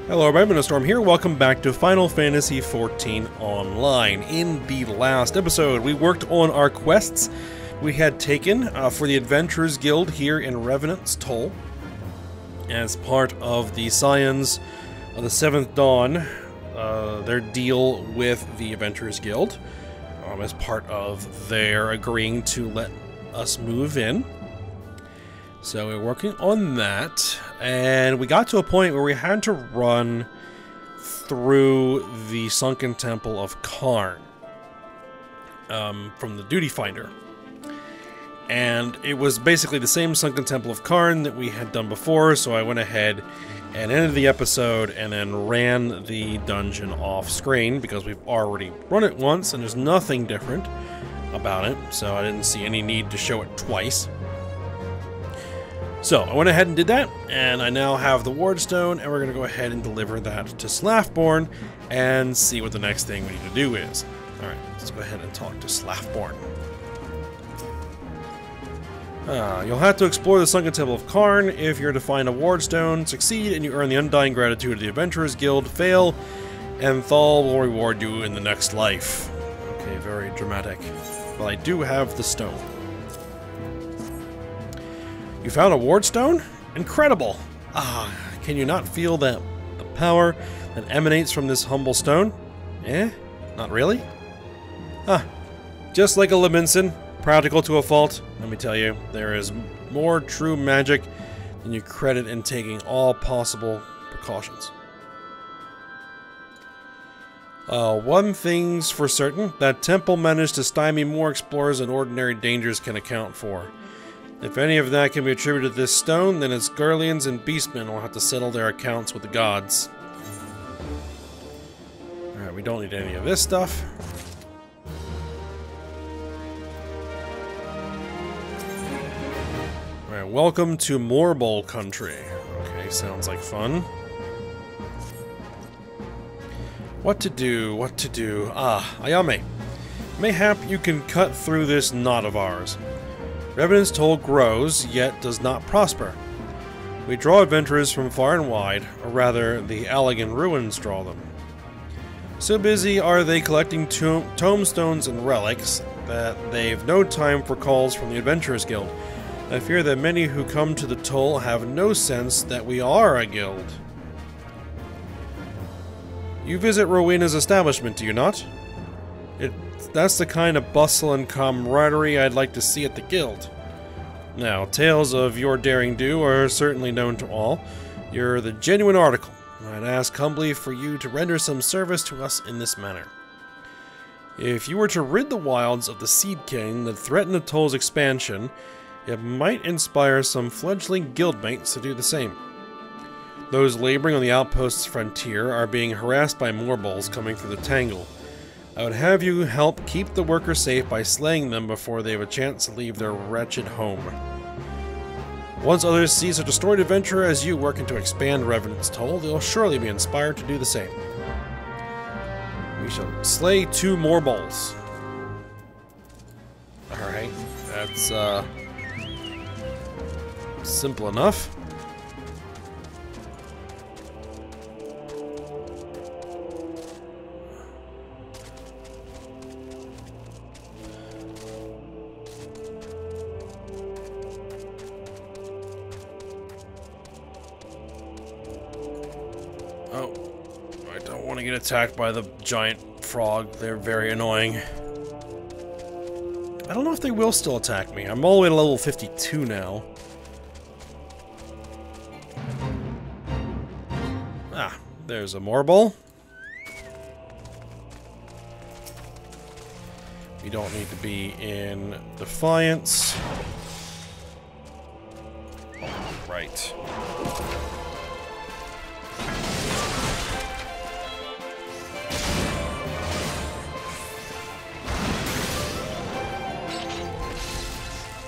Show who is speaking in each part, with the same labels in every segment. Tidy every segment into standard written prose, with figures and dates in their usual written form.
Speaker 1: Hello, everybody, Storm here. Welcome back to Final Fantasy XIV Online. In the last episode, we worked on our quests we had taken for the Adventurers Guild here in Revenant's Toll as part of the Scions of the Seventh Dawn, their deal with the Adventurers Guild, as part of their agreeing to let us move in. So we're working on that, and we got to a point where we had to run through the Sunken Temple of Karn from the Duty Finder. And it was basically the same Sunken Temple of Karn that we had done before, so I went ahead and ended the episode and then ran the dungeon off screen because we've already run it once and there's nothing different about it, so I didn't see any need to show it twice. So, I went ahead and did that, and I now have the Wardstone, and we're going to go ahead and deliver that to Slafborn and see what the next thing we need to do is. Alright, let's go ahead and talk to Slafborn. You'll have to explore the Sunken Temple of Karn if you're to find a Wardstone, succeed, and you earn the undying gratitude of the Adventurers Guild. Fail, and Thal will reward you in the next life. Okay, very dramatic. Well, I do have the stone. You found a Wardstone? Incredible! Can you not feel the power that emanates from this humble stone? Eh? Not really? Just like a Leminson, practical to a fault, let me tell you, there is more true magic than you credit in taking all possible precautions. One thing's for certain, that temple managed to stymie more explorers than ordinary dangers can account for. If any of that can be attributed to this stone, then its Guardians and Beastmen will have to settle their accounts with the gods. Alright, we don't need any of this stuff. Alright, welcome to Morbol country. Okay, sounds like fun. What to do, what to do? Ayame. Mayhap you can cut through this knot of ours. Revenant's Toll grows, yet does not prosper. We draw adventurers from far and wide, or rather, the Allegan ruins draw them. So busy are they collecting tombstones and relics that they've no time for calls from the Adventurers Guild. I fear that many who come to the Toll have no sense that we are a guild. You visit Rowena's establishment, do you not? That's the kind of bustle and camaraderie I'd like to see at the guild. Now, tales of your daring-do are certainly known to all. You're the genuine article. I'd ask humbly for you to render some service to us in this manner. If you were to rid the wilds of the Seed King that threaten the Toll's expansion, it might inspire some fledgling guildmates to do the same. Those laboring on the outpost's frontier are being harassed by Morbols coming through the Tangle. I would have you help keep the workers safe by slaying them before they have a chance to leave their wretched home. Once others see such a storied adventurer as you working to expand Revenant's Toll, they'll surely be inspired to do the same. We shall slay 2 Morbols. Alright, that's simple enough. Oh, I don't want to get attacked by the giant frog. They're very annoying. I don't know if they will still attack me. I'm all the way to level 52 now. There's a Morbol. We don't need to be in Defiance. Right.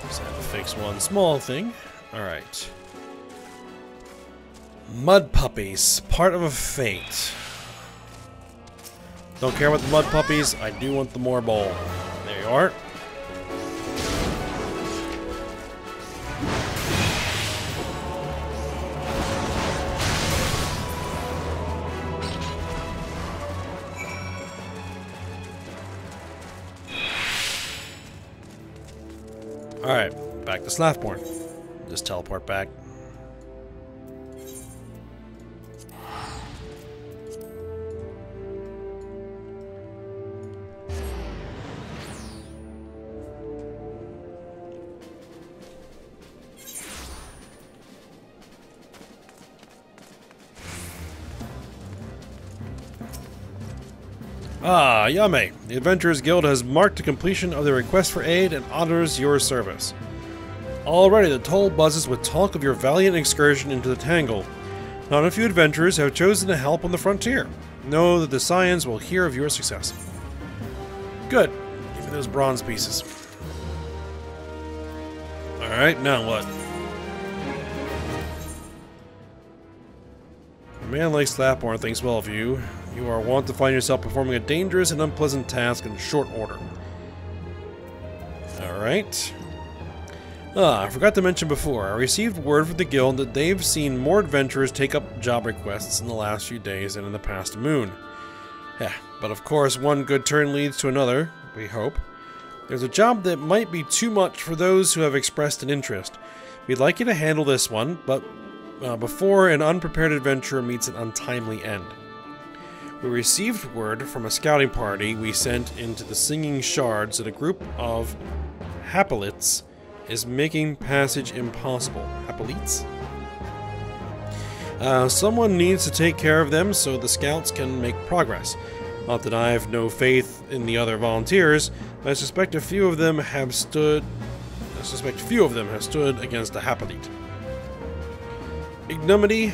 Speaker 1: Just have to fix one small thing. Alright. Mud puppies, part of a fate. Don't care about the mud puppies, I do want the Morbol. There you are. Alright, back to Slathborn. Just teleport back. Ah, Yame. The Adventurers Guild has marked the completion of the request for aid and honors your service. Already the toll buzzes with talk of your valiant excursion into the Tangle. Not a few adventurers have chosen to help on the frontier. Know that the Scions will hear of your success. Good. Give me those bronze pieces. Alright, now what? A man like Slathborn thinks well of you. You are wont to find yourself performing a dangerous and unpleasant task in short order. Alright. I forgot to mention before, I received word from the guild that they've seen more adventurers take up job requests in the last few days than in the past moon. Yeah, but of course one good turn leads to another, we hope. There's a job that might be too much for those who have expressed an interest. We'd like you to handle this one, but before an unprepared adventurer meets an untimely end. We received word from a scouting party we sent into the Singing Shards that a group of Hapalites is making passage impossible. Hapalites? Someone needs to take care of them so the scouts can make progress. Not that I have no faith in the other volunteers, but I suspect a few of them have stood against a Hapalite. Ignominy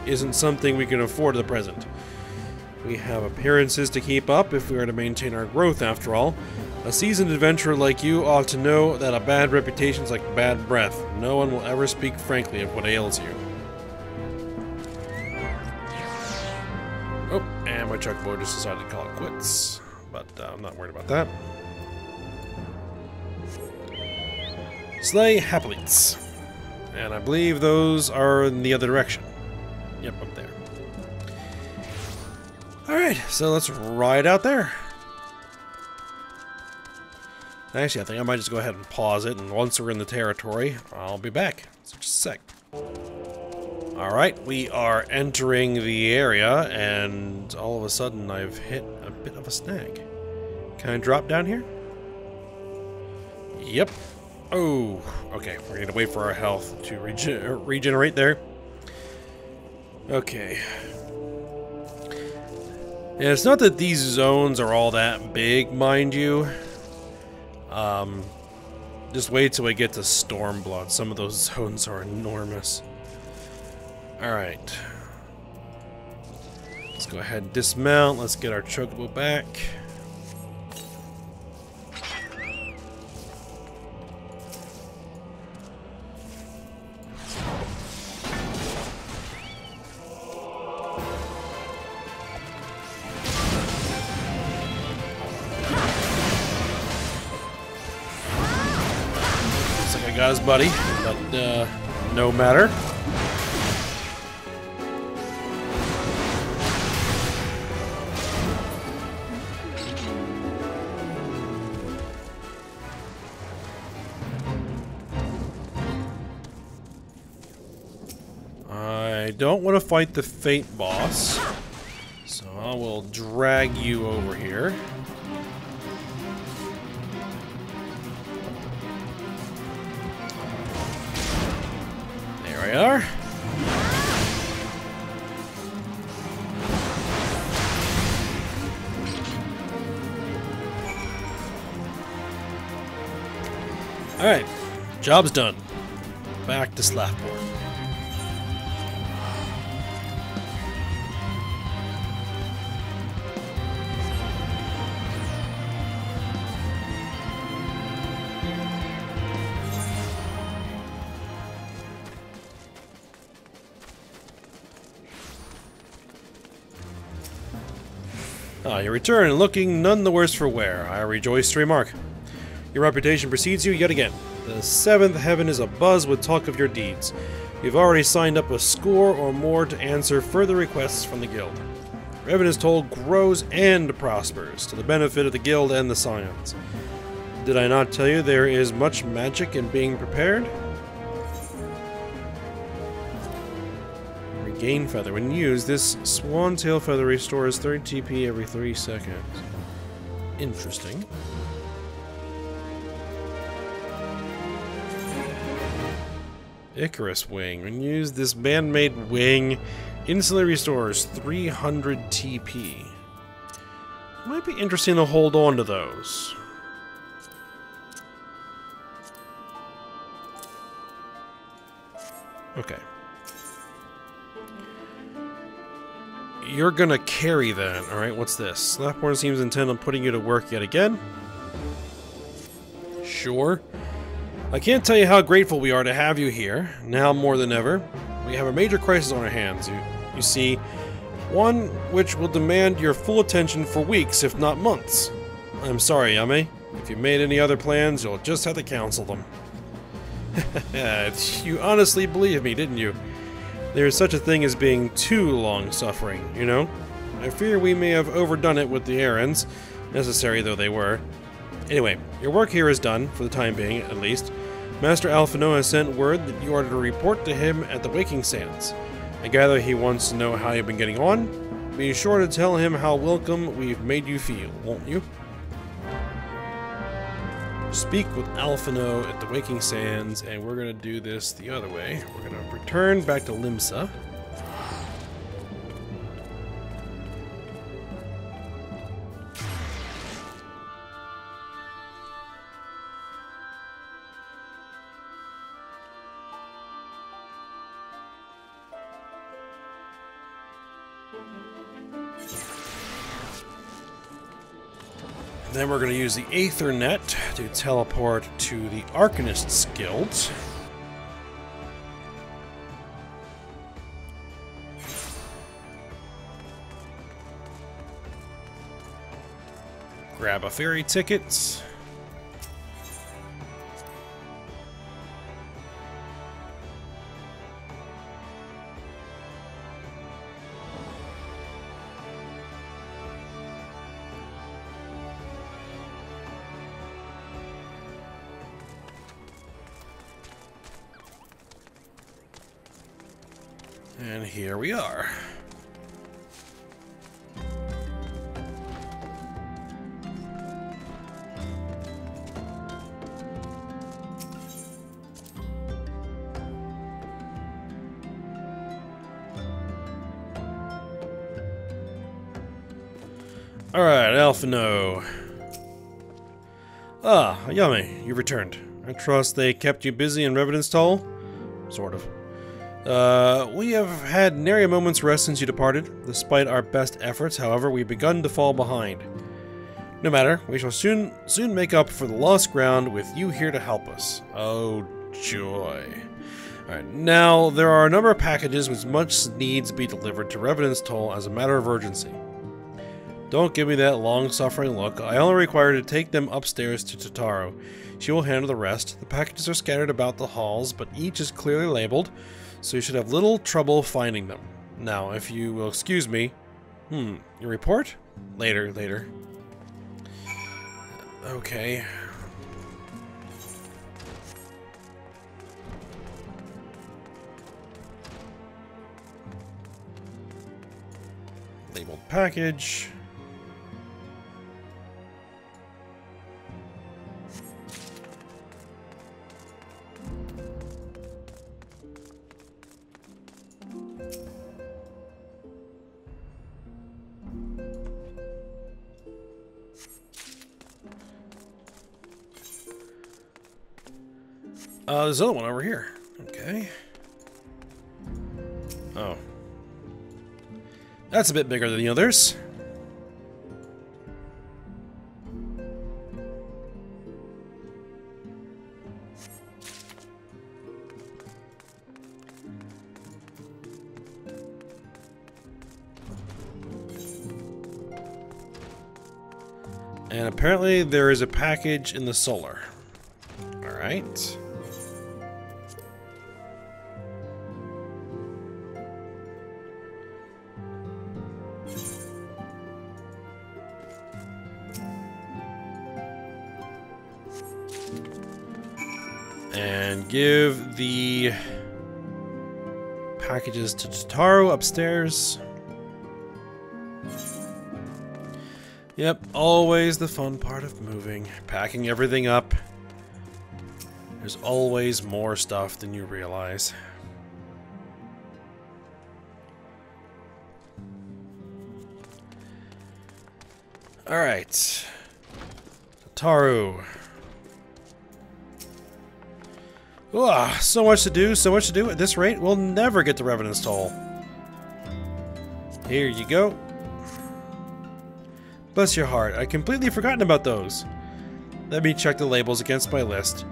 Speaker 1: isn't something we can afford at the present. We have appearances to keep up if we are to maintain our growth, after all. A seasoned adventurer like you ought to know that a bad reputation is like bad breath. No one will ever speak frankly of what ails you. Oh, and my chocobo just decided to call it quits. But I'm not worried about that. Slay Hapalites. And I believe those are in the other direction. Yep, up there. Alright, so let's ride out there. Actually, I think I might just go ahead and pause it, and once we're in the territory, I'll be back. So just a sec. Alright, we are entering the area, and all of a sudden I've hit a bit of a snag. Can I drop down here? Yep. Oh, okay. We're gonna wait for our health to regenerate there. Okay. Yeah, it's not that these zones are all that big, mind you. Just wait till we get to Stormblood. Some of those zones are enormous. Alright. Let's go ahead and dismount. Let's get our chocobo back. Got his buddy, but no matter. I don't want to fight the Fate boss, so I will drag you over here. There we are. Alright, job's done. Back to Slathborn. You return, looking none the worse for wear. I rejoice to remark. Your reputation precedes you yet again. The seventh heaven is abuzz with talk of your deeds. You've already signed up a score or more to answer further requests from the guild. Revenue is told grows and prospers, to the benefit of the guild and the Scions. Did I not tell you there is much magic in being prepared? Regain feather. When used, this swan tail feather restores 30 TP every 3 seconds. Interesting. Icarus wing. When used, this man-made wing instantly restores 300 TP. Might be interesting to hold on to those. Okay. You're gonna carry that, alright? What's this? Slapborn seems intent on putting you to work yet again. Sure. I can't tell you how grateful we are to have you here, now more than ever. We have a major crisis on our hands, you see. One which will demand your full attention for weeks, if not months. I'm sorry, Yame. If you made any other plans, you'll just have to cancel them. You honestly believed me, didn't you? There's such a thing as being too long-suffering, you know? I fear we may have overdone it with the errands, necessary though they were. Anyway, your work here is done, for the time being, at least. Master Alphino has sent word that you are to report to him at the Waking Sands. I gather he wants to know how you've been getting on. Be sure to tell him how welcome we've made you feel, won't you? Speak with Alphino at the Waking Sands, and we're going to do this the other way. We're going to return back to Limsa. Then we're going to use the Aethernet to teleport to the Arcanists Guild. Grab a ferry ticket. And here we are. Alright, Alphino. Ah, Yami, you returned. I trust they kept you busy in Revenant's Toll? Sort of. We have had nary a moment's rest since you departed. Despite our best efforts, however, we've begun to fall behind. No matter, we shall soon make up for the lost ground with you here to help us. Oh, joy. Alright, now, there are a number of packages which must needs be delivered to Revenant's Toll as a matter of urgency. Don't give me that long-suffering look. I only require to take them upstairs to Totaro. She will handle the rest. The packages are scattered about the halls, but each is clearly labeled, so you should have little trouble finding them. Now, if you will excuse me... your report? Later. Okay. Labeled package. There's another one over here. Okay. Oh. That's a bit bigger than the others. And apparently there is a package in the solar. Alright. And give the packages to Totaro upstairs. Yep, always the fun part of moving. Packing everything up. There's always more stuff than you realize. Alright. Totaro. Ugh, so much to do, so much to do. At this rate, we'll never get to Revenant's Toll. Here you go. Bless your heart, I'd completely forgotten about those. Let me check the labels against my list.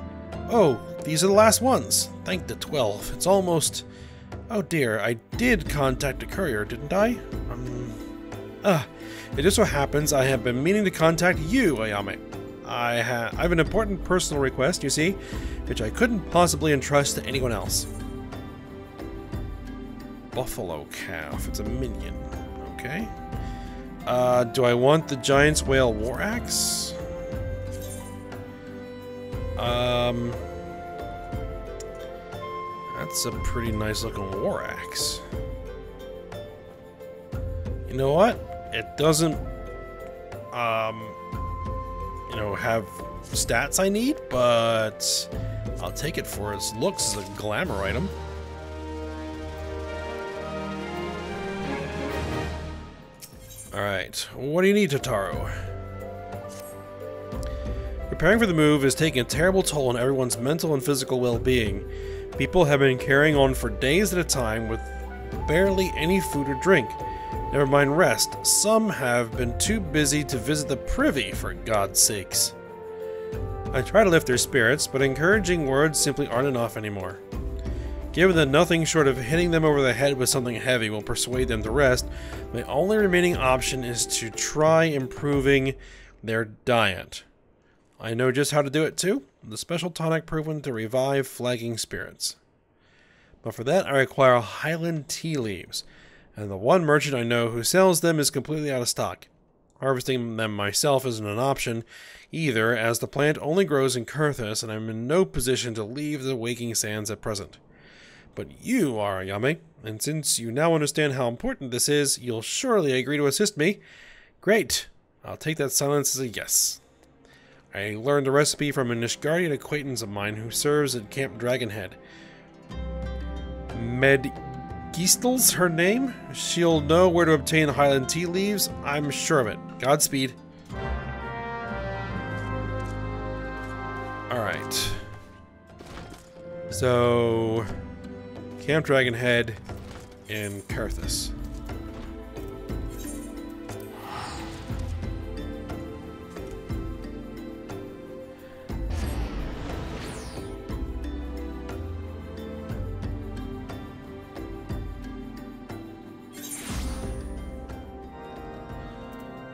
Speaker 1: Oh, these are the last ones. Thank the 12. It's almost... Oh dear, I did contact a courier, didn't I? It just so happens I have been meaning to contact you, Ayame. I have an important personal request, you see, which I couldn't possibly entrust to anyone else. Buffalo calf. It's a minion. Okay. Do I want the Giant's Whale War Axe? That's a pretty nice looking war axe. You know what? It doesn't, you know, have stats I need, but I'll take it for its looks as a glamour item. Alright, what do you need, Totaro? Preparing for the move is taking a terrible toll on everyone's mental and physical well-being. People have been carrying on for days at a time with barely any food or drink. Never mind rest. Some have been too busy to visit the privy, for God's sakes. I try to lift their spirits, but encouraging words simply aren't enough anymore. Given that nothing short of hitting them over the head with something heavy will persuade them to rest, my only remaining option is to try improving their diet. I know just how to do it too. The special tonic proven to revive flagging spirits. But for that I require Highland tea leaves, and the one merchant I know who sells them is completely out of stock. Harvesting them myself isn't an option either, as the plant only grows in Kurthus and I'm in no position to leave the Waking Sands at present. But you are, Ayame, and since you now understand how important this is, you'll surely agree to assist me. Great. I'll take that silence as a yes. I learned the recipe from a Nishgardian acquaintance of mine who serves at Camp Dragonhead. Medgistel's her name? She'll know where to obtain Highland tea leaves, I'm sure of it. Godspeed. Alright. So... Camp Dragonhead in Kurthus.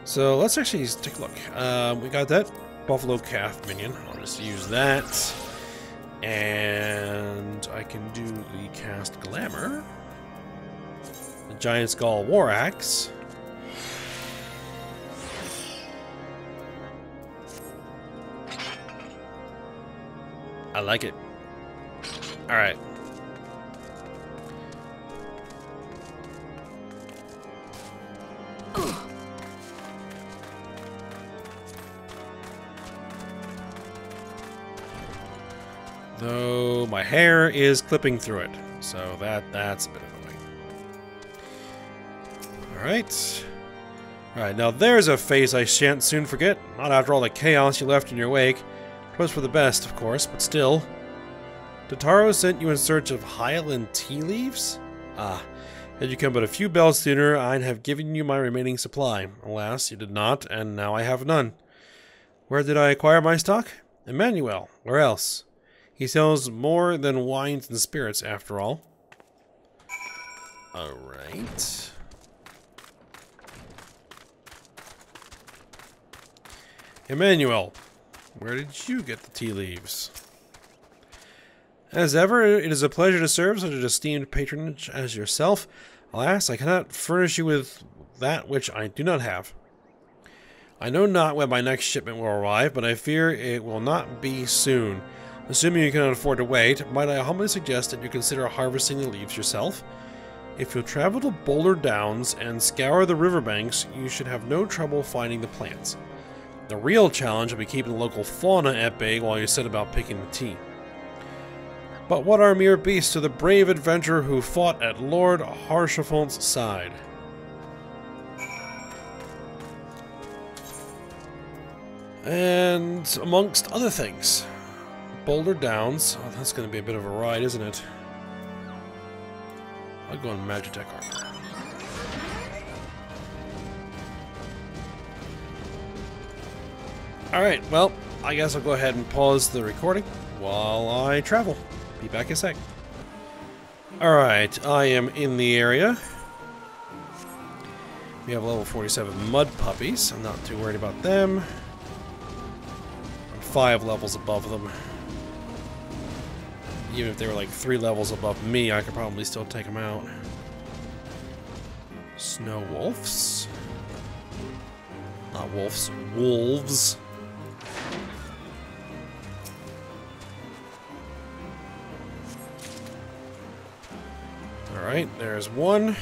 Speaker 1: So let's actually take a look. We got that buffalo calf minion. I'll just use that. And I can do the cast glamour. The giant skull war axe. I like it. Alright. Though my hair is clipping through it, so that's a bit annoying. Alright, now there's a face I shan't soon forget. Not after all the chaos you left in your wake. 'Twas for the best, of course, but still. Totaro sent you in search of Highland tea leaves? Ah, had you come but a few bells sooner, I'd have given you my remaining supply. Alas, you did not, and now I have none. Where did I acquire my stock? Emmanuel. Where else? He sells more than wines and spirits, after all. Alright. Emmanuel, where did you get the tea leaves? As ever, it is a pleasure to serve such an esteemed patronage as yourself. Alas, I cannot furnish you with that which I do not have. I know not when my next shipment will arrive, but I fear it will not be soon. Assuming you cannot afford to wait, might I humbly suggest that you consider harvesting the leaves yourself? If you'll travel to Boulder Downs and scour the riverbanks, you should have no trouble finding the plants. The real challenge will be keeping the local fauna at bay while you set about picking the tea. But what are mere beasts to the brave adventurer who fought at Lord Harshafont's side? And amongst other things, Boulder Downs. Oh, that's going to be a bit of a ride, isn't it? I'll go on Magitech armor. Alright, well, I guess I'll go ahead and pause the recording while I travel. Be back in a sec. Alright, I am in the area. We have level 47 mud puppies. I'm not too worried about them. I'm 5 levels above them. Even if they were like 3 levels above me, I could probably still take them out. Snow wolves. Not wolves, wolves. Alright, there's one.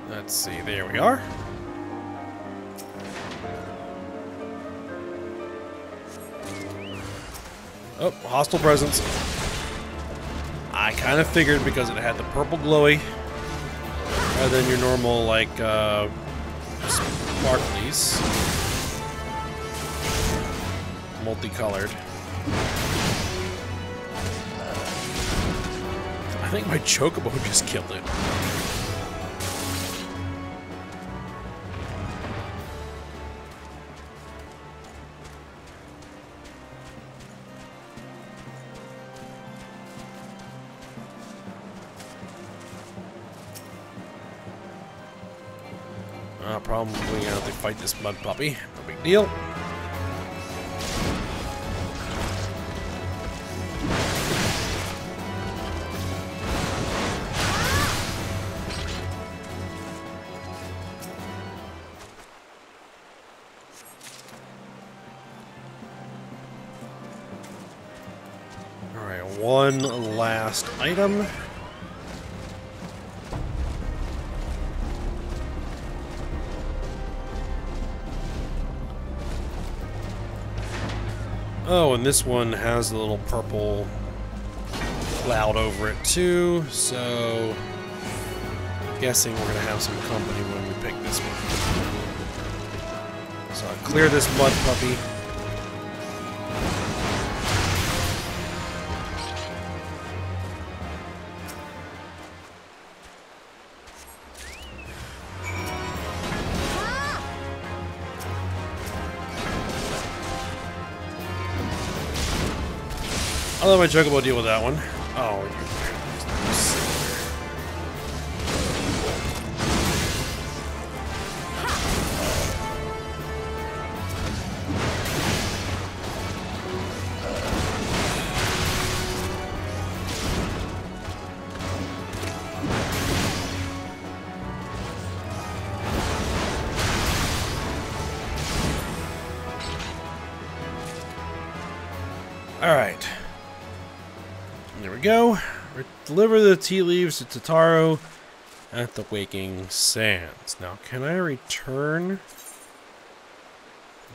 Speaker 1: Let's see, there we are. Oh, hostile presence. I kind of figured because it had the purple glowy rather than your normal, like, sparklies. Multicolored. I think my chocobo just killed it. Probably gonna have to fight this mud puppy. No big deal. Alright, one last item. Oh, and this one has a little purple cloud over it too, so I'm guessing we're gonna have some company when we pick this one. So I'll clear this mud puppy. I'll let my chocobo deal with that one. Oh, all right. There we go. Deliver the tea leaves to Totaro at the Waking Sands. Now, can I return?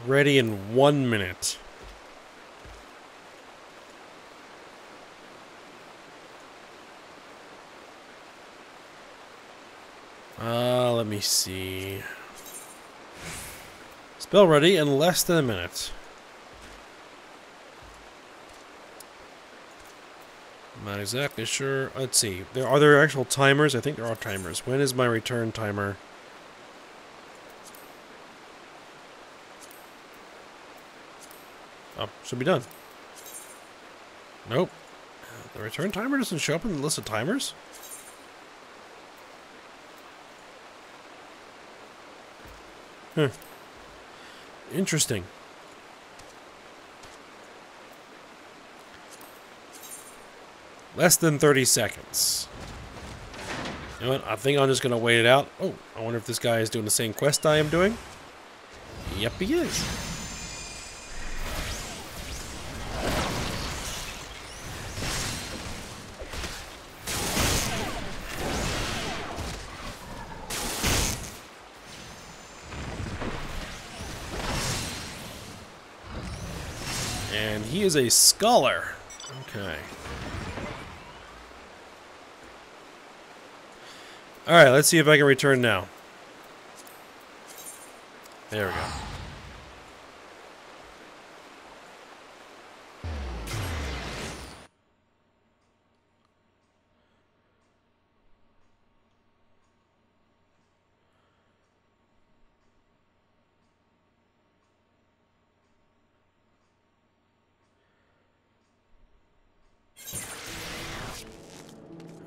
Speaker 1: Ready in 1 minute. Let me see. Spell ready in less than a minute. I'm not exactly sure. Let's see. Are there actual timers? I think there are timers. When is my return timer? Oh, should be done. Nope. The return timer doesn't show up in the list of timers? Huh. Interesting. Less than 30 seconds. You know what? I think I'm just going to wait it out. Oh, I wonder if this guy is doing the same quest I am doing. Yep, he is. And he is a scholar. Okay. Alright, let's see if I can return now. There we go.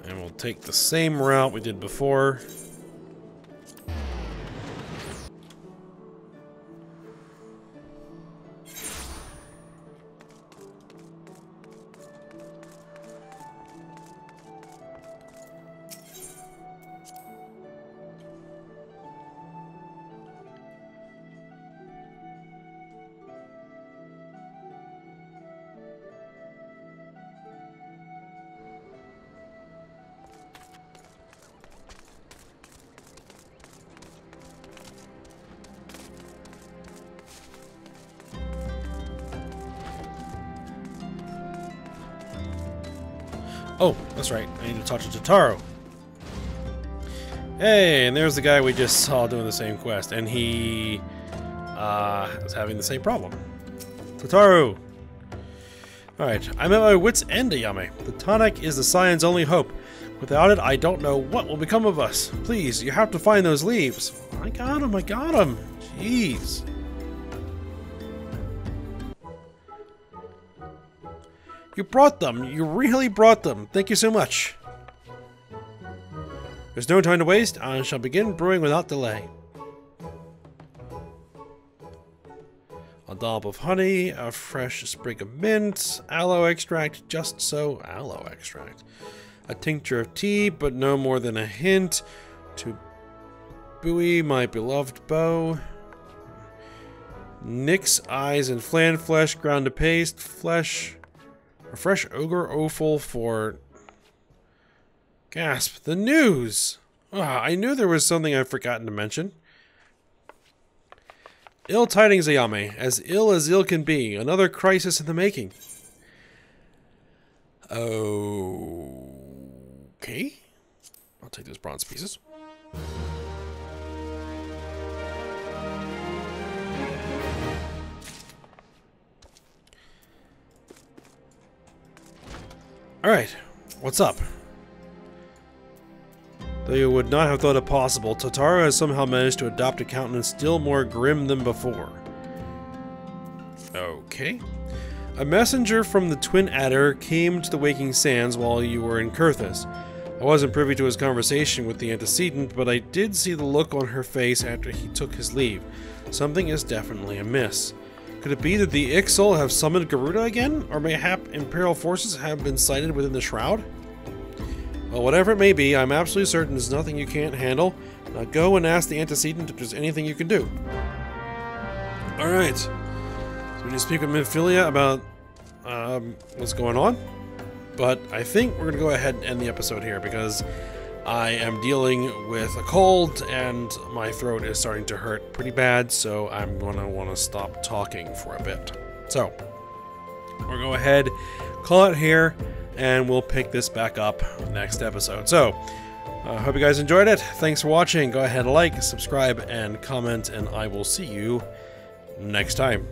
Speaker 1: And we'll take the same route we did before. Oh, that's right. I need to talk to Totaro. Hey, and there's the guy we just saw doing the same quest, and he is having the same problem. Totaro! Alright, I'm at my wit's end, Ayame. The tonic is the Scion's only hope. Without it, I don't know what will become of us. Please, you have to find those leaves. I got him, I got him. Jeez. You brought them. You really brought them. Thank you so much. There's no time to waste. I shall begin brewing without delay. A dollop of honey, a fresh sprig of mint, aloe extract, just so aloe extract. A tincture of tea, but no more than a hint. To buoy my beloved bow. Nix eyes and flan flesh ground to paste. Flesh. A fresh ogre offal for... Gasp. The news! I knew there was something I'd forgotten to mention. Ill tidings, Ayame. As ill can be. Another crisis in the making. Okay. I'll take those bronze pieces. Alright, what's up? Though you would not have thought it possible, Totaro has somehow managed to adopt a countenance still more grim than before. Okay. A messenger from the Twin Adder came to the Waking Sands while you were in Kurthus. I wasn't privy to his conversation with the antecedent, but I did see the look on her face after he took his leave. Something is definitely amiss. Could it be that the Ixal have summoned Garuda again? Or mayhap Imperial forces have been sighted within the Shroud? Well, whatever it may be, I'm absolutely certain there's nothing you can't handle. Now go and ask the antecedent if there's anything you can do. Alright. So we need to speak with Minfilia about what's going on. But I think we're going to go ahead and end the episode here because I am dealing with a cold and my throat is starting to hurt pretty bad, so I'm going to want to stop talking for a bit. So, we'll go ahead, call it here, and we'll pick this back up next episode. So, hope you guys enjoyed it. Thanks for watching. Go ahead, like, subscribe, and comment, and I will see you next time.